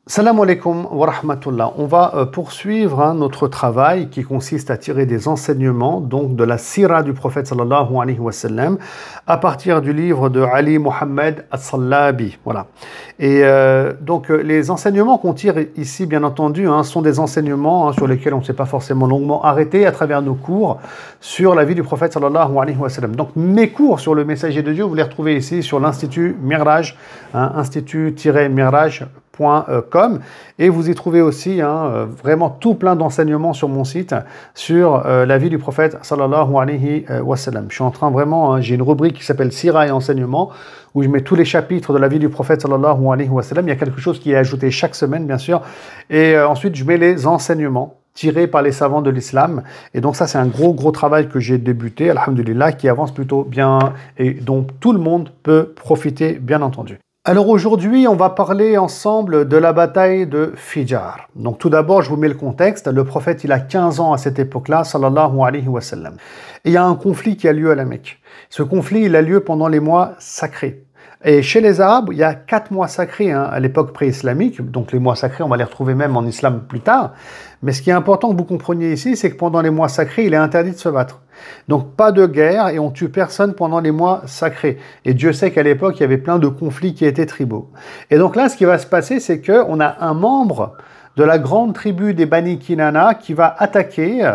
Salam alaikum wa rahmatullah. On va poursuivre notre travail qui consiste à tirer des enseignements donc de la sira du prophète sallallahu alayhi wa sallam à partir du livre de Ali Mohammed As-Sallabi. Voilà. Et donc les enseignements qu'on tire ici, bien entendu, sont des enseignements sur lesquels on ne s'est pas forcément longuement arrêté à travers nos cours sur la vie du prophète sallallahu alayhi wa sallam. Donc mes cours sur le messager de Dieu, vous les retrouvez ici sur l'Institut Miraj, institut-miraj.com, et vous y trouvez aussi vraiment tout plein d'enseignements sur mon site sur la vie du prophète sallallahu alayhi wa sallam. Je suis en train vraiment, j'ai une rubrique qui s'appelle Sira et enseignement où je mets tous les chapitres de la vie du prophète sallallahu alayhi wa sallam. Il y a quelque chose qui est ajouté chaque semaine bien sûr, et ensuite je mets les enseignements tirés par les savants de l'islam. Et donc ça c'est un gros travail que j'ai débuté, alhamdulillah, qui avance plutôt bien et dont tout le monde peut profiter bien entendu. Alors aujourd'hui, on va parler ensemble de la bataille de Fijar. Donc tout d'abord, je vous mets le contexte. Le prophète, il a 15 ans à cette époque-là, sallallahu alayhi wa sallam. Et il y a un conflit qui a lieu à la Mecque. Ce conflit, il a lieu pendant les mois sacrés. Et chez les Arabes, il y a 4 mois sacrés à l'époque pré-islamique. Donc les mois sacrés, on va les retrouver même en islam plus tard. Mais ce qui est important que vous compreniez ici, c'est que pendant les mois sacrés, il est interdit de se battre. Donc pas de guerre et on tue personne pendant les mois sacrés. Et Dieu sait qu'à l'époque, il y avait plein de conflits qui étaient tribaux. Et donc là, ce qui va se passer, c'est qu'on a un membre de la grande tribu des Bani Kinana qui va attaquer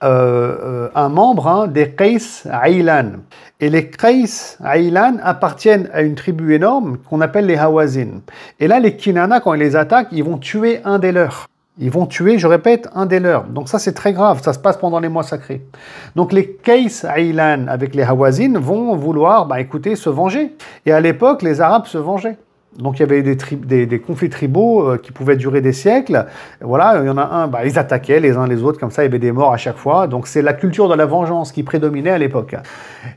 un membre des Qais Aylan. Et les Qais Aylan appartiennent à une tribu énorme qu'on appelle les Hawazin. Et là, les Kinana, quand ils les attaquent, ils vont tuer un des leurs. Ils vont tuer, je répète, un des leurs. Donc ça, c'est très grave. Ça se passe pendant les mois sacrés. Donc les Qais Aylan avec les Hawazin vont vouloir, écoutez, se venger. Et à l'époque, les Arabes se vengeaient. Donc il y avait des conflits tribaux qui pouvaient durer des siècles. Voilà, il y en a un, ils attaquaient les uns les autres, comme ça il y avait des morts à chaque fois. Donc c'est la culture de la vengeance qui prédominait à l'époque.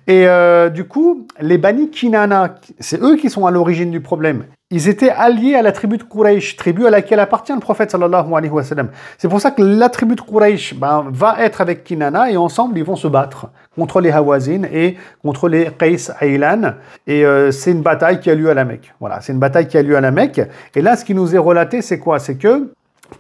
Et du coup, les Bani Kinana, c'est eux qui sont à l'origine du problème. Ils étaient alliés à la tribu de Quraysh, tribu à laquelle appartient le prophète sallallahu alayhi wa sallam. C'est pour ça que la tribu de Quraysh va être avec Kinana et ensemble ils vont se battre contre les Hawazin et contre les Qais Aylan. Et c'est une bataille qui a lieu à la Mecque. Voilà, c'est une bataille qui a lieu à la Mecque. Et là, ce qui nous est relaté, c'est quoi? C'est que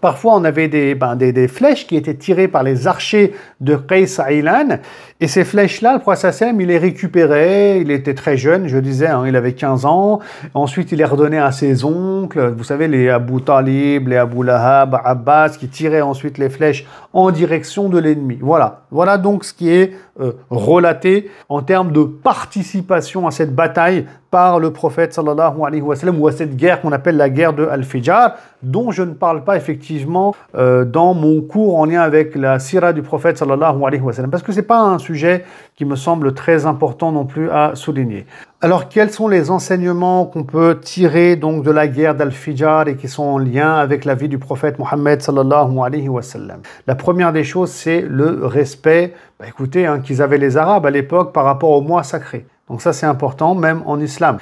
parfois, on avait des flèches qui étaient tirées par les archers de Qais Aylan. Et ces flèches-là, le prophète sallam, il les récupérait. Il était très jeune, je disais, il avait 15 ans. Ensuite, il les redonnait à ses oncles. Vous savez, les Abu Talib, les Abu Lahab, Abbas, qui tiraient ensuite les flèches en direction de l'ennemi. Voilà donc ce qui est relaté en termes de participation à cette bataille par le prophète sallallahu alayhi wa sallam, ou à cette guerre qu'on appelle la guerre de Al-Fijar, dont je ne parle pas effectivement dans mon cours en lien avec la sira du prophète sallallahu alayhi wa sallam, parce que c'est pas un sujet qui me semble très important non plus à souligner. Alors, quels sont les enseignements qu'on peut tirer donc de la guerre d'Al-Fijar et qui sont en lien avec la vie du prophète Mohammed sallallahu alayhi wa sallam? La première des choses, c'est le respect, écoutez, qu'ils avaient les Arabes à l'époque par rapport aux mois sacrés. Donc ça, c'est important, même en islam.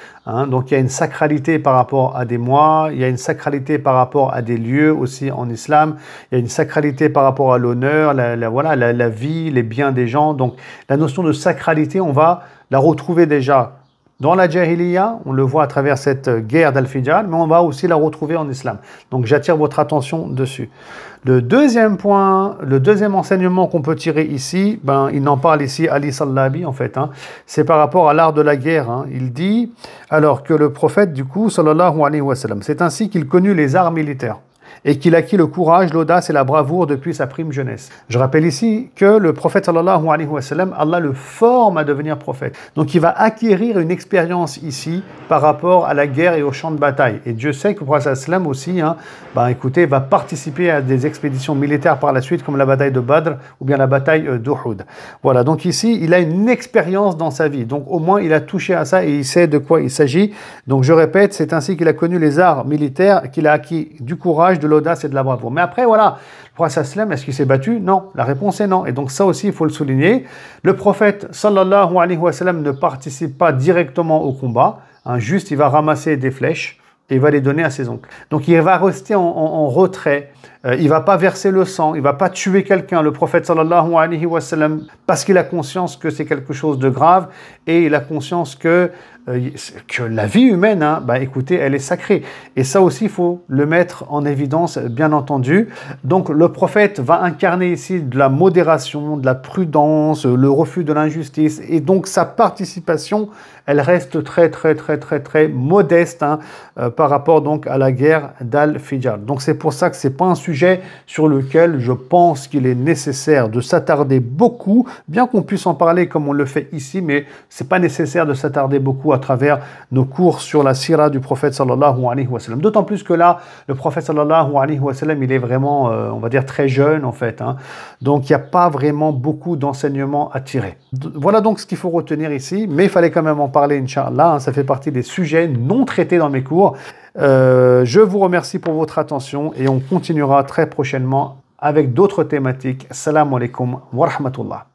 Donc il y a une sacralité par rapport à des mois, il y a une sacralité par rapport à des lieux aussi en islam, il y a une sacralité par rapport à l'honneur, la vie, les biens des gens. Donc la notion de sacralité, on va la retrouver déjà dans la Jahiliya, on le voit à travers cette guerre d'Al-Fijar, mais on va aussi la retrouver en islam. Donc j'attire votre attention dessus. Le deuxième point, le deuxième enseignement qu'on peut tirer ici, il en parle ici Ali Sallabi en fait, c'est par rapport à l'art de la guerre. Il dit alors que le prophète du coup, sallallahu alayhi wa sallam, c'est ainsi qu'il connut les arts militaires et qu'il acquit le courage, l'audace et la bravoure depuis sa prime jeunesse. Je rappelle ici que le prophète sallallahu alayhi wa sallam, Allah le forme à devenir prophète. Donc il va acquérir une expérience ici par rapport à la guerre et au champ de bataille. Et Dieu sait que le prophète sallam aussi, écoutez, va participer à des expéditions militaires par la suite, comme la bataille de Badr ou bien la bataille d'Uhud. Voilà, donc ici, il a une expérience dans sa vie. Donc au moins, il a touché à ça et il sait de quoi il s'agit. Donc je répète, c'est ainsi qu'il a connu les arts militaires, qu'il a acquis du courage, de l'audace et de la bravoure. Mais après, voilà, le prophète sallam, est-ce qu'il s'est battu? Non. La réponse est non. Et donc ça aussi, il faut le souligner. Le prophète sallallahu alayhi wa sallam ne participe pas directement au combat. Juste, il va ramasser des flèches et il va les donner à ses oncles. Donc il va rester en retrait il va pas verser le sang, il va pas tuer quelqu'un, le prophète sallallahu alayhi wa sallam, parce qu'il a conscience que c'est quelque chose de grave et il a conscience que la vie humaine, hein, bah écoutez, elle est sacrée. Et ça aussi, il faut le mettre en évidence, bien entendu. Donc le prophète va incarner ici de la modération, de la prudence, le refus de l'injustice. Et donc sa participation, elle reste très modeste, hein, par rapport donc à la guerre d'Al-Fijar. Donc c'est pour ça que c'est pas un sujet sur lequel je pense qu'il est nécessaire de s'attarder beaucoup, bien qu'on puisse en parler comme on le fait ici, mais c'est pas nécessaire de s'attarder beaucoup à travers nos cours sur la sira du prophète sallallahu alayhi wa sallam. D'autant plus que là, le prophète sallallahu alayhi wa sallam, il est vraiment, on va dire, très jeune en fait, hein. Donc il n'y a pas vraiment beaucoup d'enseignements à tirer. Voilà donc ce qu'il faut retenir ici, mais il fallait quand même en parler, Inch'Allah, hein. Ça fait partie des sujets non traités dans mes cours. Je vous remercie pour votre attention et on continuera très prochainement avec d'autres thématiques. Assalamu alaikum wa rahmatullah.